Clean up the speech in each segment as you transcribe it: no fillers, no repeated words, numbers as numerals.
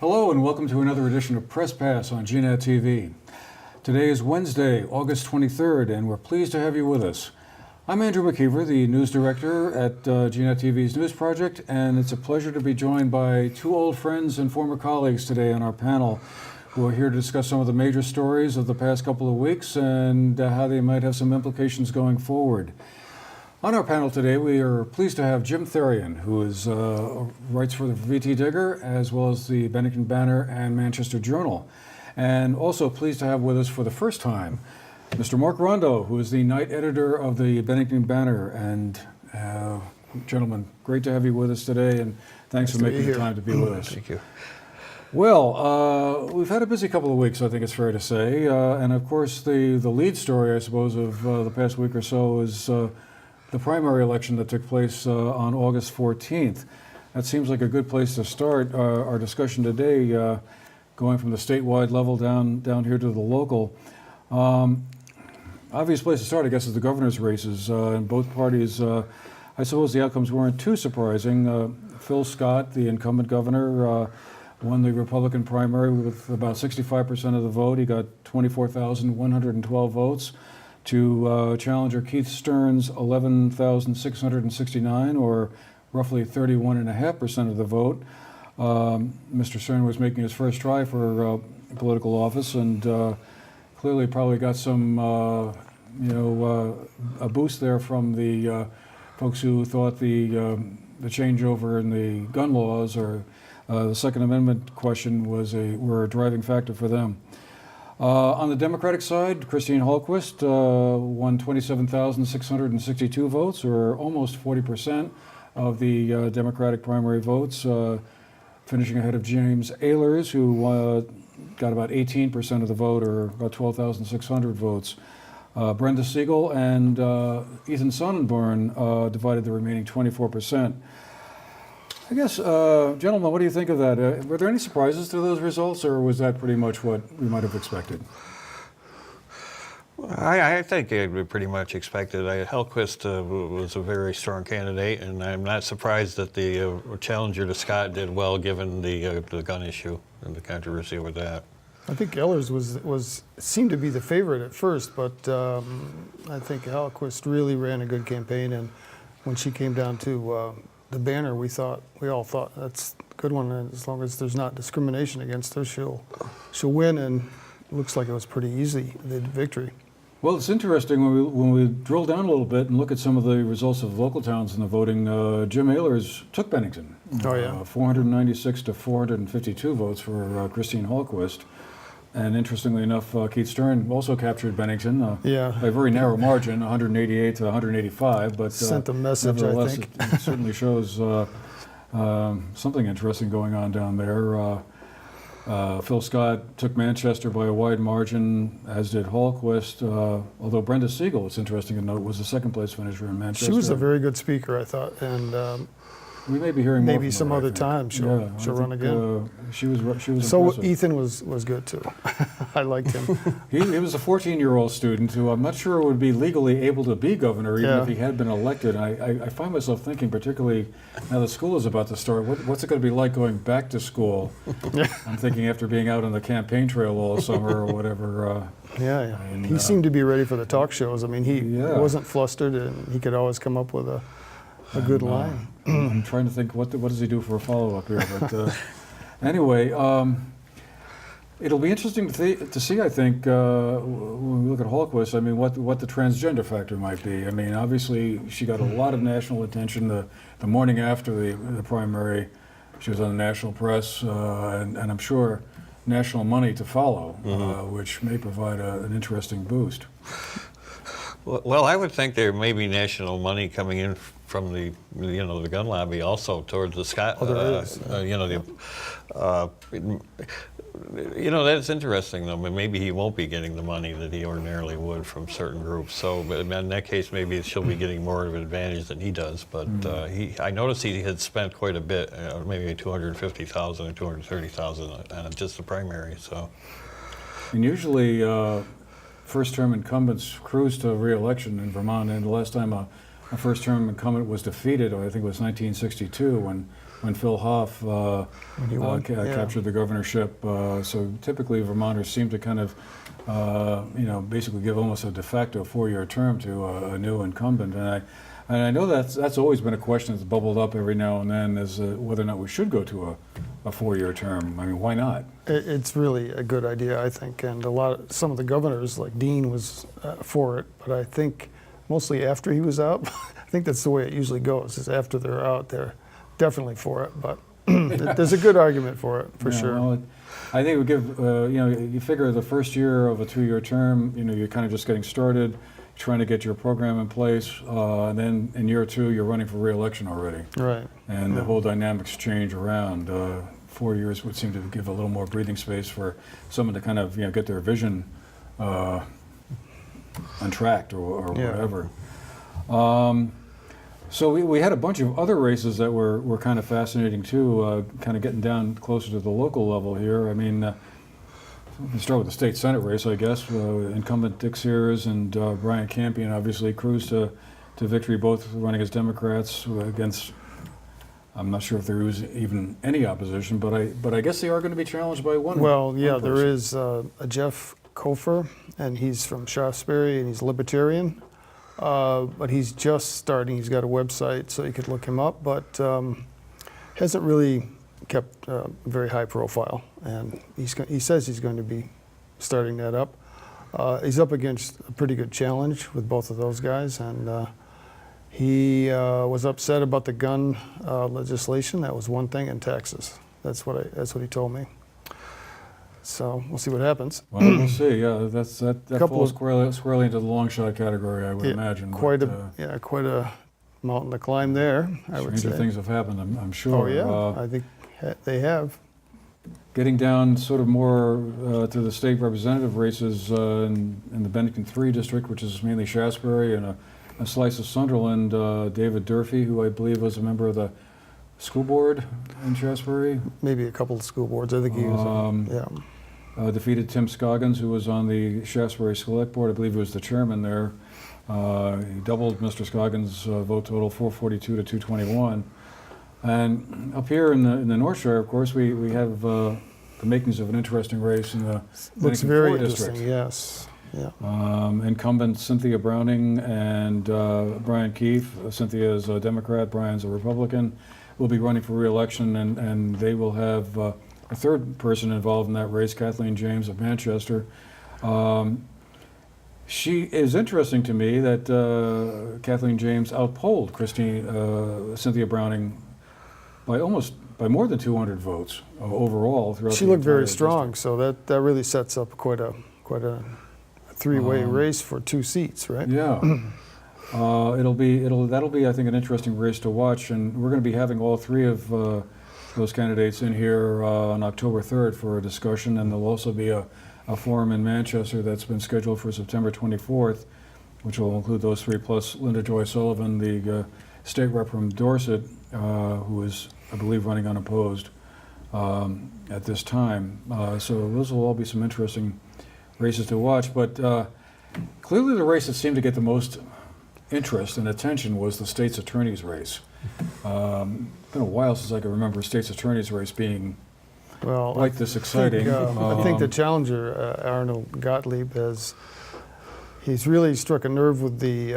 Hello and welcome to another edition of Press Pass on GNAT-TV. Today is Wednesday, August 23rd, and we're pleased to have you with us. I'm Andrew McKeever, the news director at GNAT-TV's News Project, and it's a pleasure to be joined by two old friends and former colleagues today on our panel who are here to discuss some of the major stories of the past couple of weeks and how they might have some implications going forward. On our panel today, we are pleased to have Jim Therrien, who writes for the VT Digger, as well as the Bennington Banner and Manchester Journal. And also pleased to have with us for the first time, Mr. Mark Rondeau, who is the night editor of the Bennington Banner. And gentlemen, great to have you with us today, and thanks for making the time to be with us. Thank you. Well, we've had a busy couple of weeks, I think it's fair to say. And of course, the lead story, I suppose, of the past week or so is the primary election that took place on August 14th. That seems like a good place to start our discussion today, going from the statewide level down here to the local. Obvious place to start, I guess, is the governor's races. In both parties, I suppose the outcomes weren't too surprising. Phil Scott, the incumbent governor, won the Republican primary with about 65% of the vote. He got 24,112 votes. To challenger Keith Stearns' 11,669, or roughly 31.5% of the vote. Mr. Stearns was making his first try for political office, and clearly probably got some, a boost there from the folks who thought the changeover in the gun laws or the Second Amendment question were a driving factor for them. On the Democratic side, Christine Hallquist won 27,662 votes, or almost 40% of the Democratic primary votes, finishing ahead of James Ehlers, who got about 18% of the vote, or about 12,600 votes. Brenda Siegel and Ethan Sonnenborn divided the remaining 24%. I guess, gentlemen, what do you think of that? Were there any surprises to those results, or was that pretty much what we might have expected? I think it pretty much expected. Hallquist was a very strong candidate, and I'm not surprised that the challenger to Scott did well, given the gun issue and the controversy with that. I think Ehlers seemed to be the favorite at first, but I think Hallquist really ran a good campaign, and when she came down to the banner, we all thought that's a good one, and as long as there's not discrimination against her, she'll win, and it looks like it was pretty easy, the victory. Well, it's interesting when we drill down a little bit and look at some of the results of local towns in the voting. Jim Ehlers took Bennington. 496 to 452 votes for Christine Hallquist. And interestingly enough, Keith Stearns also captured Bennington by a very narrow margin, 188 to 185. But sent a message, I think. It certainly shows something interesting going on down there. Phil Scott took Manchester by a wide margin, as did Hallquist. Although Brenda Siegel, it's interesting to note, was the second place finisher in Manchester. She was a very good speaker, I thought, and we may be hearing more maybe some her, other time she'll run again. She was so impressive. Ethan was good too. I liked him. He was a 14-year-old student who I'm not sure would be legally able to be governor even if he had been elected. I find myself thinking, particularly now that school is about to start, what's it going to be like going back to school? I'm thinking after being out on the campaign trail all summer or whatever. And he seemed to be ready for the talk shows. I mean, he wasn't flustered, and he could always come up with a good line. I'm trying to think, what does he do for a follow-up here? But anyway, it'll be interesting to see, I think, when we look at Hallquist, I mean, what the transgender factor might be. I mean, obviously, she got a lot of national attention the morning after the primary. She was on the national press, and I'm sure national money to follow, which may provide an interesting boost. Well, I would think there may be national money coming in from the gun lobby also towards the Scott. That's interesting though. Maybe he won't be getting the money that he ordinarily would from certain groups. So, but in that case, maybe she'll be getting more of an advantage than he does. But I noticed he had spent quite a bit, maybe $250,000 or $230,000 on just the primary. So, and usually. First-term incumbents cruise to re-election in Vermont, and the last time a first-term incumbent was defeated, I think it was 1962, when when Phil Hoff he won, yeah. captured the governorship. So typically Vermonters seem to kind of, basically give almost a de facto 4-year term to a new incumbent. And I know that's always been a question that's bubbled up every now and then, is whether or not we should go to a 4-year term. I mean, why not? It's really a good idea, I think, and some of the governors, like Dean, was for it, but I think mostly after he was out. I think that's the way it usually goes, is after they're out, they're definitely for it, but there's a good argument for it, for sure. Well, I think we give, you figure the first year of a 2-year term, you're kind of just getting started, trying to get your program in place, and then in year 2, you're running for re-election already. Right. And the whole dynamics change around. 4 years would seem to give a little more breathing space for someone to kind of, get their vision untracked or whatever. So we had a bunch of other races that were kind of fascinating too, kind of getting down closer to the local level here. I mean, we can start with the state senate race, I guess. Incumbent Dick Sears and Brian Campion obviously cruised to victory, both running as Democrats against, I'm not sure if there was even any opposition, but I guess they are going to be challenged by one. Well, yeah, one there person. is a Jeff Kofer, and he's from Shaftesbury, and he's libertarian. But he's just starting. He's got a website, so you could look him up, but hasn't really kept a very high profile. And he says he's going to be starting that up. He's up against a pretty good challenge with both of those guys, and he was upset about the gun legislation. That was one thing, and taxes. That's what he told me. So we'll see what happens. Well, we'll see. Yeah, that falls squarely into the long shot category, I would imagine. Quite a mountain to climb there, I would say. Stranger things have happened, I'm sure. Oh yeah, I think they have. Getting down sort of more to the state representative races in the Bennington 3 district, which is mainly Shaftesbury, and a slice of Sunderland, David Durfee, who I believe was a member of the school board in Shaftesbury. Maybe a couple of school boards. I think he was. Yeah. Defeated Tim Scoggins, who was on the Shaftesbury Select Board. I believe he was the chairman there. He doubled Mr. Scoggins' vote total, 442 to 221. And up here in the North Shore, of course, we have the makings of an interesting race in the Looks Bennington very 4 interesting. district. Yes. Yeah. Incumbent Cynthia Browning and Brian Keefe. Cynthia is a Democrat, Brian's a Republican, will be running for re-election, and they will have a third person involved in that race, Kathleen James of Manchester. She is interesting to me that Kathleen James outpolled Cynthia Browning by more than 200 votes overall throughout. She looked very strong, so that really sets up quite a three-way race for 2 seats, right? Yeah. That'll be I think an interesting race to watch, and we're going to be having all 3 of those candidates in here on October 3rd for a discussion, and there'll also be a forum in Manchester that's been scheduled for September 24th, which will include those 3 plus Linda Joy Sullivan, the state rep from Dorset, who is, I believe, running unopposed at this time. So those will all be some interesting races to watch, but clearly the race that seemed to get the most interest and attention was the state's attorney's race. Been a while since I can remember a state's attorney's race being quite this exciting. I think the challenger, Arnold Gottlieb, he's really struck a nerve with the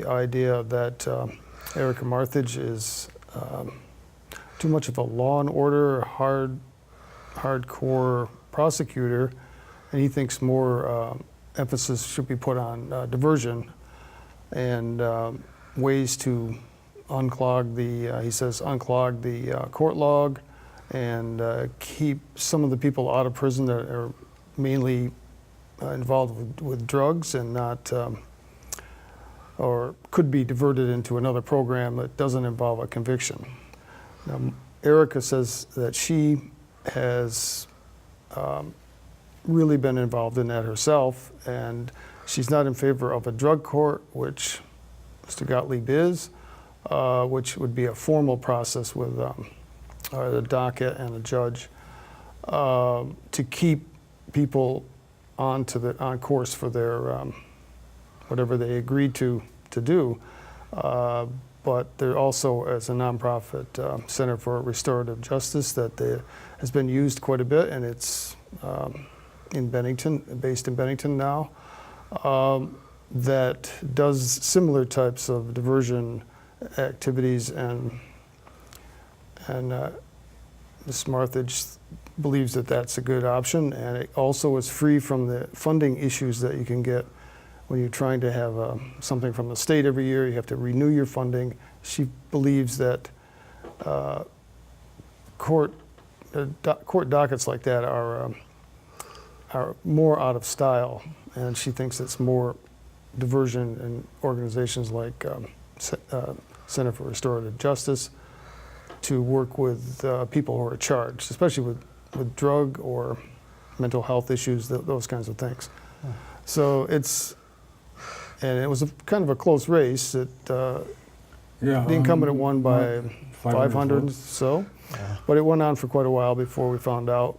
idea that Erica Marthage is too much of a law and order, hardcore prosecutor, and he thinks more emphasis should be put on diversion and ways to unclog the court log and keep some of the people out of prison that are mainly involved with drugs and not, or could be diverted into another program that doesn't involve a conviction. Now, Erica says that she has really been involved in that herself, and she's not in favor of a drug court, which Mr. Gottlieb is, which would be a formal process with the docket and a judge to keep people on course for their whatever they agreed to do. but they're also as a nonprofit Center for Restorative Justice that has been used quite a bit, and it's in Bennington, based in Bennington now, that does similar types of diversion activities, and Ms. Marthage believes that that's a good option, and it also is free from the funding issues that you can get when you're trying to have something from the state every year. You have to renew your funding. She believes that court dockets like that are more out of style, and she thinks it's more diversion in organizations like Center for Restorative Justice to work with people who are charged, especially with drug or mental health issues, those kinds of things. So and it was kind of a close race. The incumbent won by 500 or so, but it went on for quite a while before we found out.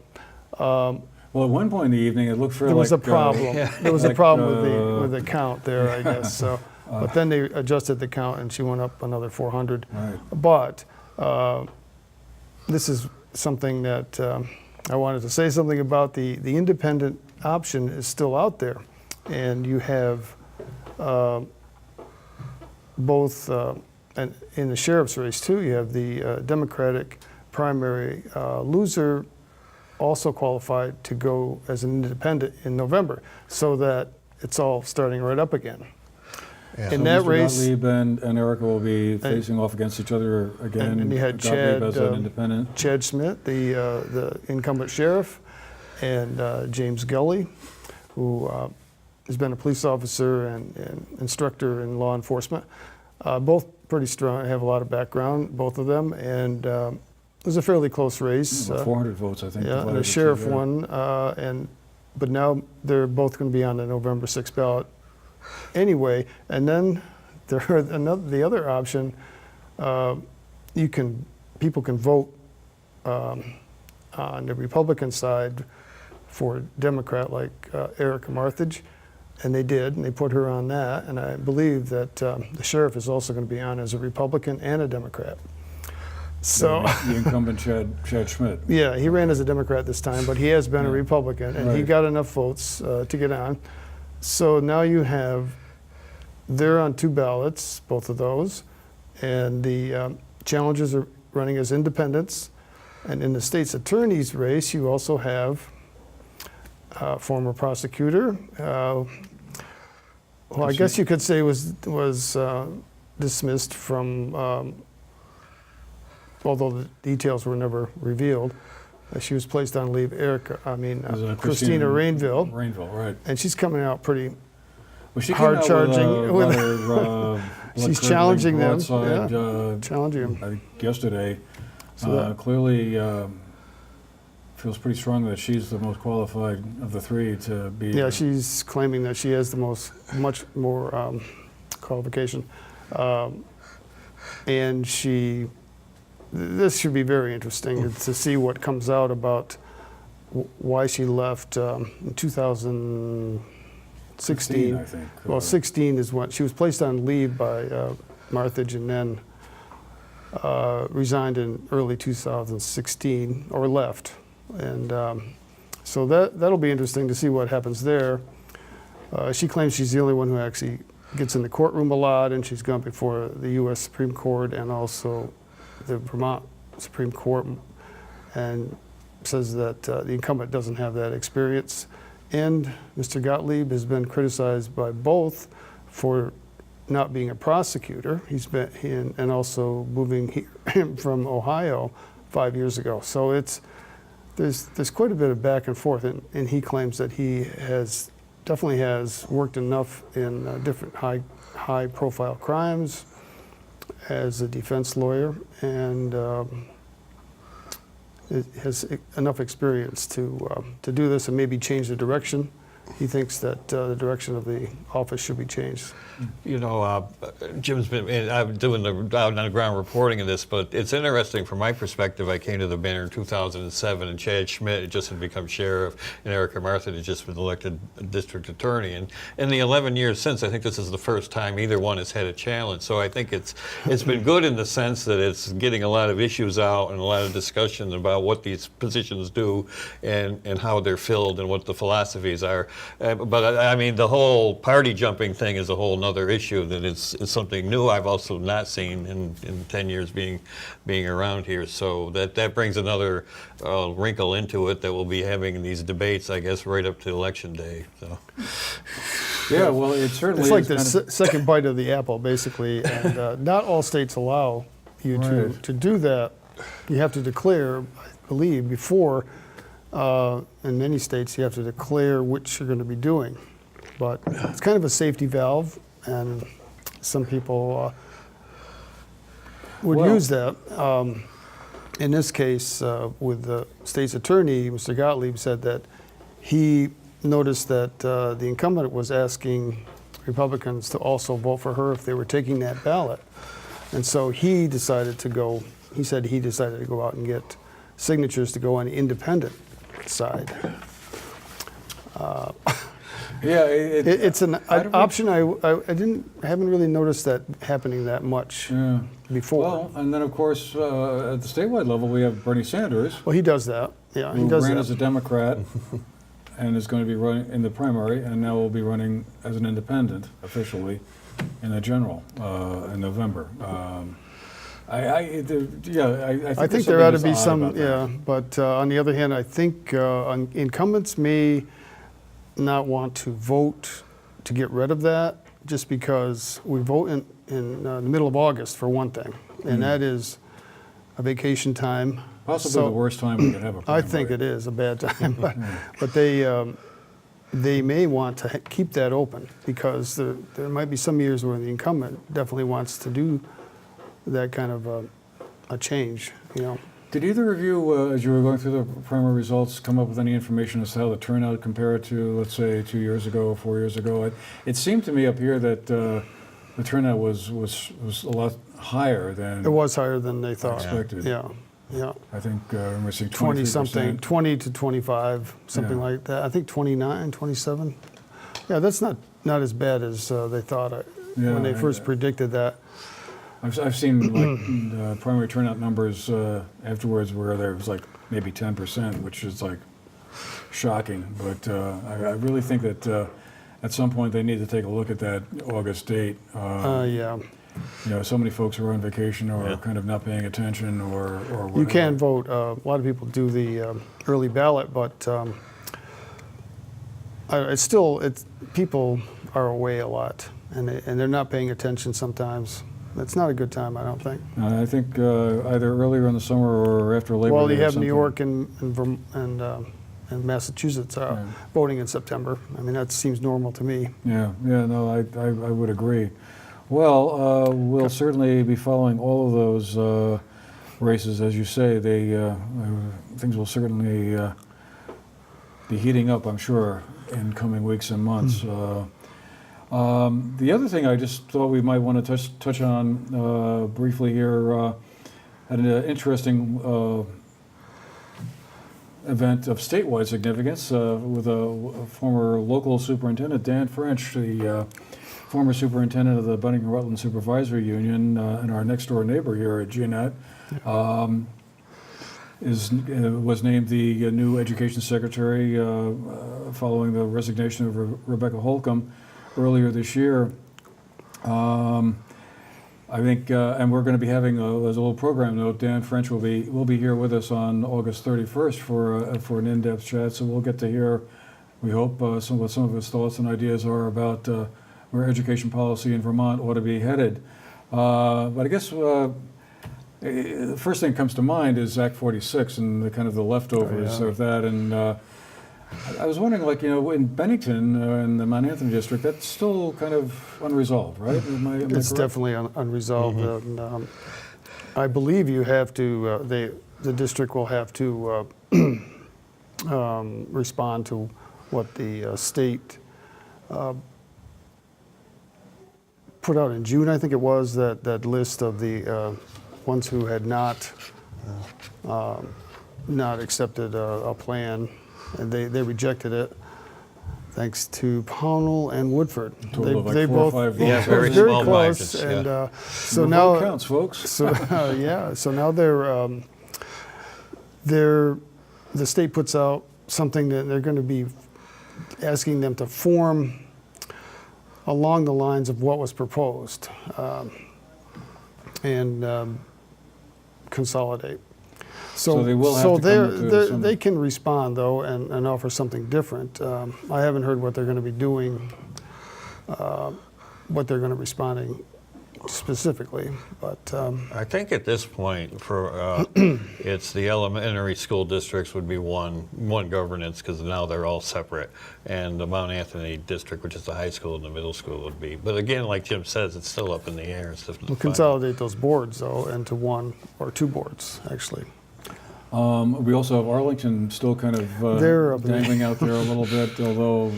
Well, at one point in the evening, it looked There was a problem. There was a problem with the count there, I guess. So, but then they adjusted the count, and she went up another 400. Right. But this is something that I wanted to say something about. The independent option is still out there, and you have both, and in the sheriff's race too, you have the Democratic primary loser also qualified to go as an independent in November, so that it's all starting right up again. Yeah. In So that Mr. race, Gottlieb and Erica will be facing off against each other again. and you had Gottlieb Chad, as an independent. Chad Smith, the incumbent sheriff, and James Gully, who has been a police officer and instructor in law enforcement. Both pretty strong, have a lot of background, both of them, and it was a fairly close race. About 400 votes, I think. Yeah, and divided the the two sheriff there. won, but now they're both going to be on the November 6th ballot anyway. And then the other option, people can vote on the Republican side for a Democrat like Erica Marthage, and they did, and they put her on that. And I believe that the sheriff is also going to be on as a Republican and a Democrat. So The incumbent Chad Schmidt. yeah, he ran as a Democrat this time, but he has been a Republican, and he Right. got enough votes to get on. So now they're on two ballots, both of those, and the challengers are running as independents. And in the state's attorney's race, you also have a former prosecutor, who I guess you could say was dismissed from. Although the details were never revealed, she was placed on leave. Christina Rainville, Right. and she's coming out pretty. Well, she Hard came out charging with with- a She's challenging them, broadside, challenging them. I think yesterday. So Clearly feels pretty strongly that she's the most qualified of the three to be. Yeah, she's claiming that she has much more qualification, and this should be very interesting to see what comes out about why she left in 2016. I think. Well, 16 is when she was placed on leave by Marthage, and then resigned in early 2016, or left. And so that'll be interesting to see what happens there. She claims she's the only one who actually gets in the courtroom a lot, and she's gone before the U.S. Supreme Court and also the Vermont Supreme Court, and says that the incumbent doesn't have that experience. And Mr. Gottlieb has been criticized by both for not being a prosecutor. And also moving from Ohio 5 years ago. So there's quite a bit of back and forth, and he claims that he definitely has worked enough in different high profile crimes as a defense lawyer, and has enough experience to do this and maybe change the direction he thinks that the direction of the office should be changed. You know, Jim's been doing the on-the-ground reporting of this, but it's interesting from my perspective. I came to the Banner in 2007, and Chad Schmidt just had become sheriff, and Erica Martha had just been elected district attorney. And in the 11 years since, I think this is the first time either one has had a challenge. So I think it's been good in the sense that it's getting a lot of issues out and a lot of discussion about what these positions do and how they're filled and what the philosophies are. But I mean, the whole party jumping thing is a whole other issue that is something new I've also not seen in 10 years being around here. So that brings another wrinkle into it that we'll be having these debates, I guess, right up to election day. So. Yeah, well, it certainly It's like is the second bite of the apple, basically, and not all states allow you Right. to do that. You have to declare, I believe, before, in many states, you have to declare which you're going to be doing. But it's kind of a safety valve, and some people would Well- use that. In this case, with the state's attorney, Mr. Gottlieb said that he noticed that the incumbent was asking Republicans to also vote for her if they were taking that ballot. And so he decided to go out and get signatures to go on the independent side. Yeah, It's an I don't- option. I haven't really noticed that happening that much yeah. before. Well, and then of course at the statewide level we have Bernie Sanders, Well, he does that. Yeah, he who does ran that. as a Democrat and is going to be running in the primary, and now will be running as an independent officially in the general in November. I I think there's there ought to something be that's odd some, about that. yeah. But on the other hand, I think incumbents may not want to vote to get rid of that, just because we vote in the middle of August for one thing, and that is a vacation time. Possibly So- the worst time we could have a primary. I think it is a bad time, but they may want to keep that open, because there might be some years where the incumbent definitely wants to do that kind of a change, you know. Did either of you, as you were going through the primary results, come up with any information as to how the turnout compared to, let's say, 2 years ago, 4 years ago? It seemed to me up here that the turnout was a lot higher than It was higher than they thought. expected. Yeah, yeah. I think we're seeing 20 something, 23%. 20 to 25, something Yeah. like that. I think 29, 27. Yeah, that's not as bad as they thought when they first predicted that. I've seen like primary turnout numbers afterwards where there was like maybe 10%, which is like shocking. But I really think that at some point they need to take a look at that August date. Yeah. You know, so many folks are on vacation or Yeah. kind of not paying attention or whatever. You can vote. A lot of people do the early ballot, but people are away a lot, and they're not paying attention sometimes. It's not a good time, I don't think. I think either earlier in the summer or after Labor Day. Well, you or have New something. York and Massachusetts voting in September. I mean, that seems normal to me. Yeah, no, I would agree. Well, we'll certainly be following all of those races, as you say. Things will certainly be heating up, I'm sure, in coming weeks and months. The other thing I just thought we might want to touch on briefly here, had an interesting event of statewide significance with a former local superintendent, Dan French, the former superintendent of the Bennington Rutland Supervisory Union and our next door neighbor here at GNAT, was named the new education secretary following the resignation of Rebecca Holcomb earlier this year. I think, and we're going to be having as a little program note, Dan French will be here with us on August 31st for an in-depth chat. So we'll get to hear, we hope, what some of his thoughts and ideas are about where education policy in Vermont ought to be headed. But I guess the first thing that comes to mind is Act 46 and the kind of the leftovers of that. And I was wondering, like, in Bennington, in the Mount Anthony district, that's still kind of unresolved, right? Am I It's correct? definitely unresolved. And, I believe you have to, the district will have to respond to what the state put out in June, I think it was, that list of the ones who had not accepted a plan, and they rejected it. Thanks to Pownell and Woodford. Total of like 4 or 5 votes. Yeah, very very small close. margins, And yeah. so The now, vote counts, folks. so so now the state puts out something that they're going to be asking them to form along the lines of what was proposed, and consolidate. So they will have to come to some- they can respond though and offer something different. I haven't heard what they're going to be doing, what they're going to be responding specifically, but I think at this point, for it's the elementary school districts would be one governance, because now they're all separate, and the Mount Anthony district, which is the high school and the middle school, would be. But again, like Jim says, it's still up in the air. we'll consolidate those boards though into one or two boards actually. We also have Arlington still kind of They're up in the- dangling out there a little bit, although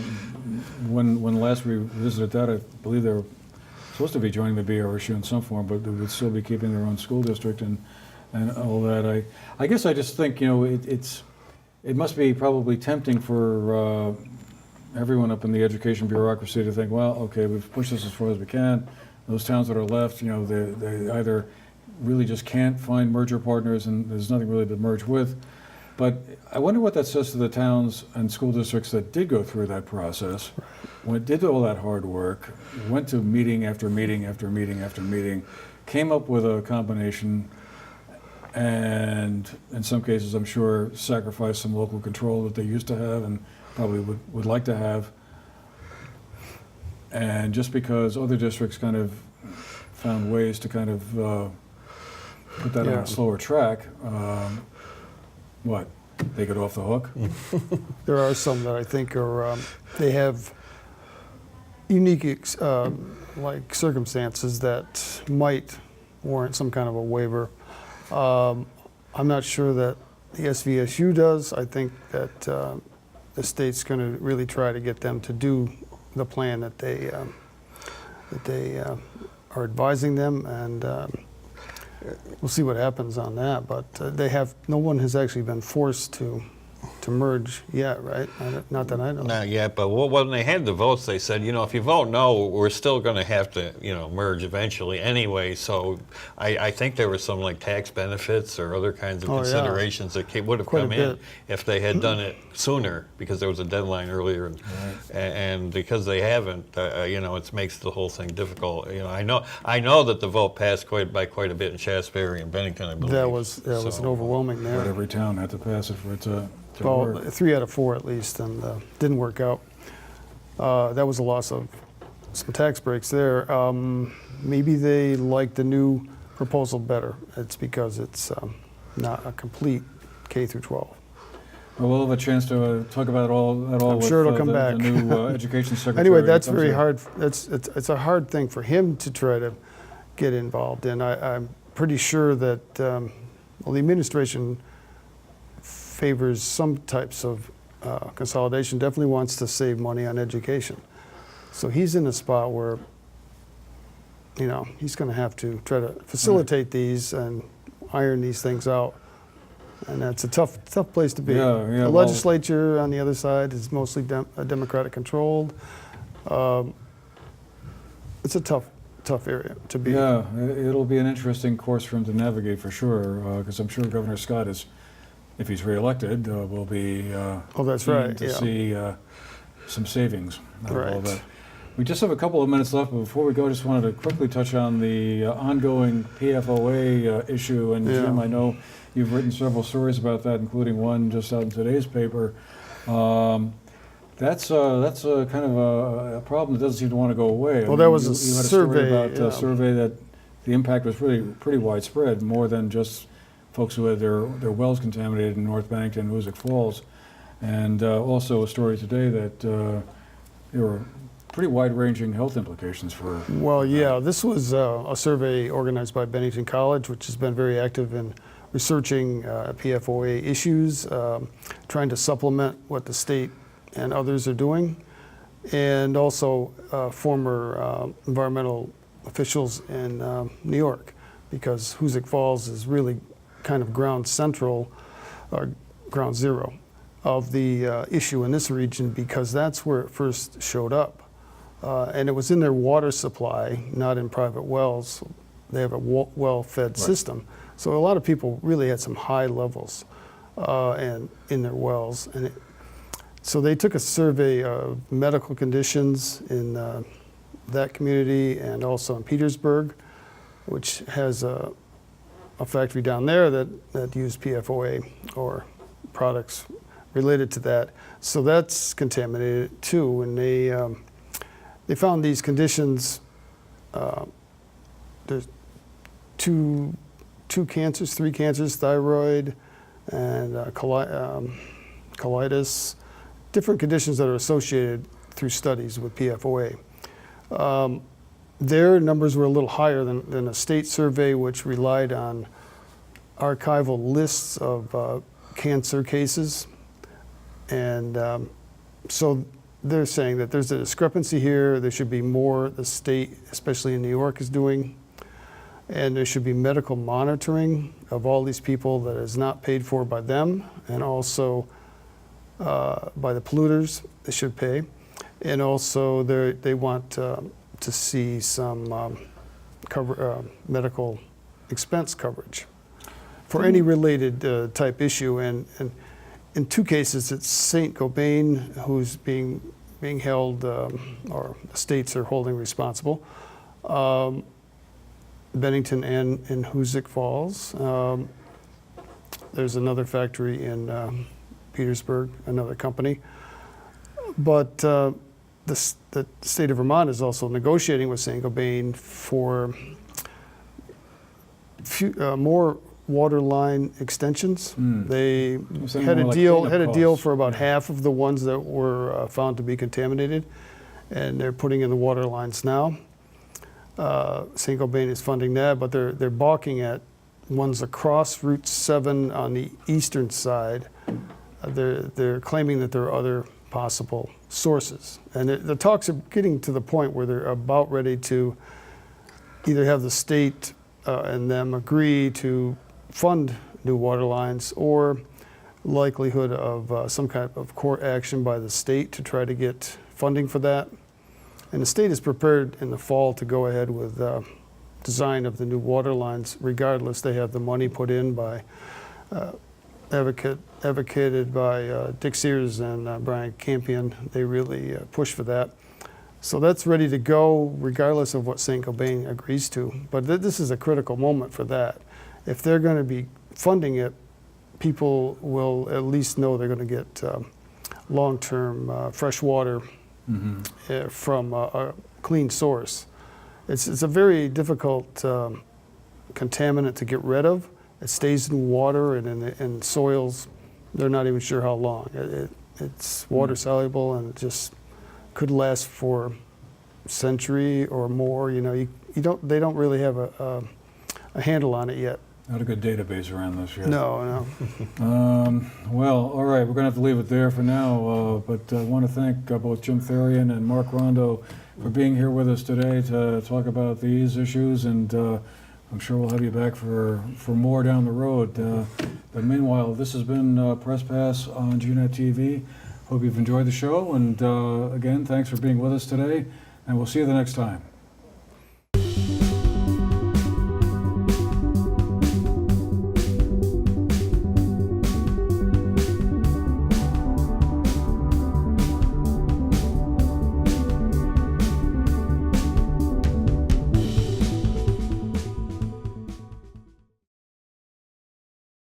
when last we visited that, I believe they were supposed to be joining the BRSU in some form, but they would still be keeping their own school district and all that. I guess I just think, it must be probably tempting for everyone up in the education bureaucracy to think, well, okay, we've pushed this as far as we can. Those towns that are left, they either really just can't find merger partners, and there's nothing really to merge with. But I wonder what that says to the towns and school districts that did go through that process, when it did all that hard work, went to meeting after meeting after meeting after meeting, came up with a combination, and in some cases, I'm sure, sacrificed some local control that they used to have and probably would like to have. And just because other districts kind of found ways to kind of put that on Yeah. a slower track, they get off the hook? There are some that I think are they have unique like circumstances that might warrant some kind of a waiver. I'm not sure that the SVSU does. I think that the state's going to really try to get them to do the plan that they are advising them, and we'll see what happens on that. But no one has actually been forced to merge yet, right? Not that I know. Not yet, but when they had the votes, they said, if you vote no, we're still going to have to, merge eventually anyway. So I think there were some like tax benefits or other kinds of Oh, yeah. considerations that would have Quite a come in bit. if they had done it sooner, because there was a deadline earlier, and because they haven't, it makes the whole thing difficult. I know that the vote passed by quite a bit in Shasberry and Bennington, I believe. That was an overwhelming there. But every town had to pass it for it to Well, work. 3 out of 4 at least, and didn't work out. That was a loss of some tax breaks there. Maybe they like the new proposal better. It's because it's not a complete K through 12. Well, we'll have a chance to talk about it all I'm with sure it'll come the back. new education secretary. Anyway, that's that comes very in. hard. It's a hard thing for him to try to get involved in. I'm pretty sure that the administration favors some types of consolidation, definitely wants to save money on education. So he's in a spot where, he's going to have to try to facilitate these and iron these things out. And that's a tough place to be. Yeah, The well- legislature on the other side is mostly Democratic controlled. It's a tough area to be. Yeah, it'll be an interesting course for him to navigate for sure, because I'm sure Governor Scott is, if he's reelected, will be Oh, that's keen right, to yeah. see some savings out of all Right. that. We just have a couple of minutes left, but before we go, I just wanted to quickly touch on the ongoing PFOA issue. And Yeah. Jim, I know you've written several stories about that, including one just out in today's paper. That's kind of a problem that doesn't seem to want to go away. Well, that was a you had a survey, story about yeah. a survey that the impact was really pretty widespread, more than just folks who had their wells contaminated in North Bennington and Hoosick Falls. And also a story today that there were pretty wide-ranging health implications for. Well, yeah, this was a survey organized by Bennington College, which has been very active in researching PFOA issues, trying to supplement what the state and others are doing, and also former environmental officials in New York, because Hoosick Falls is really kind of ground central, or ground zero, of the issue in this region, because that's where it first showed up. And it was in their water supply, not in private wells. They have a well-fed system. So a lot of people really had some high levels and in their wells. And so they took a survey of medical conditions in that community, and also in Petersburg, which has a factory down there that used PFOA or products related to that. So that's contaminated too. And they found these conditions. There's three cancers, thyroid and colitis, different conditions that are associated through studies with PFOA. Their numbers were a little higher than a state survey, which relied on archival lists of cancer cases. And so they're saying that there's a discrepancy here. There should be more the state, especially in New York, is doing. And there should be medical monitoring of all these people that is not paid for by them, and also by the polluters. They should pay. And also they want to see some medical expense coverage for any related type issue. And in two cases, it's St. Gobain who's being held, or the states are holding responsible. Bennington and in Hoosick Falls. There's another factory in Petersburg, another company. But the state of Vermont is also negotiating with St. Gobain for more water line extensions. They had a deal for about half of the ones that were found to be contaminated, and they're putting in the water lines now. St. Gobain is funding that, but they're balking at ones across Route 7 on the eastern side. They're claiming that there are other possible sources, and the talks are getting to the point where they're about ready to either have the state and them agree to fund new water lines, or likelihood of some kind of court action by the state to try to get funding for that. And the state is prepared in the fall to go ahead with design of the new water lines. Regardless, they have the money put in by advocated by Dick Sears and Brian Campion. They really push for that. So that's ready to go regardless of what St. Gobain agrees to. But this is a critical moment for that. If they're going to be funding it, people will at least know they're going to get long-term fresh water from a clean source. It's a very difficult contaminant to get rid of. It stays in water and in soils. They're not even sure how long. It's water soluble, and it just could last for a century or more. You know, they don't really have a handle on it yet. Not a good database around this yet. No. Well, all right, we're going to have to leave it there for now, but I want to thank both Jim Therrien and Mark Rondeau for being here with us today to talk about these issues, and I'm sure we'll have you back for more down the road. But meanwhile, this has been Press Pass on GNAT-TV. Hope you've enjoyed the show, and again, thanks for being with us today, and we'll see you the next time.